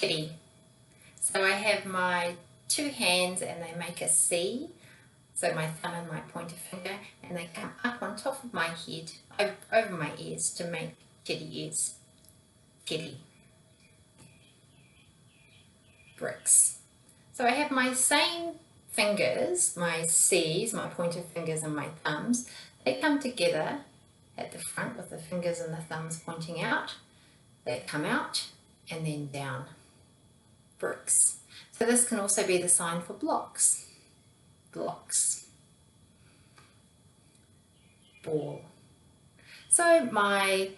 kitty. So I have my two hands and they make a C. So my thumb and my pointer finger, and they come up on top of my head, over my ears to make kitty ears. Kitty. Bricks. So I have my same fingers, my C's, my pointer fingers and my thumbs. They come together at the front with the fingers and the thumbs pointing out. They come out and then down. Bricks. So this can also be the sign for blocks. Blocks. Ball. So my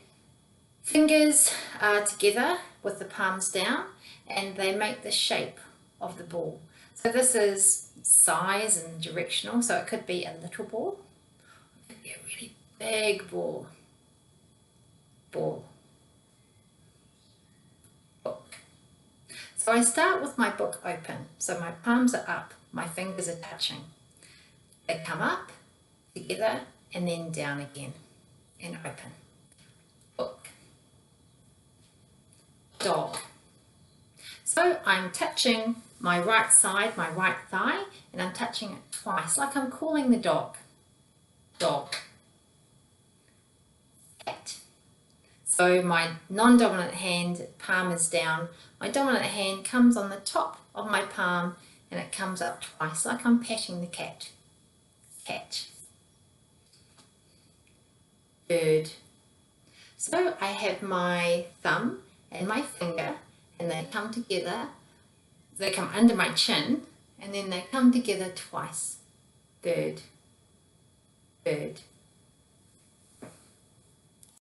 fingers are together with the palms down and they make the shape of the ball. So this is size and directional, so it could be a little ball, it could be a really big ball. Ball. Book. So I start with my book open, so my palms are up, my fingers are touching. They come up, together, and then down again, and open. Book. Dog. So I'm touching my right side, my right thigh, and I'm touching it twice, like I'm calling the dog. Dog. Cat. So my non-dominant hand, palm is down. My dominant hand comes on the top of my palm and it comes up twice, like I'm patting the cat. Cat. Bird. So I have my thumb and my finger and they come together, they come under my chin and then they come together twice. Bird. Bird.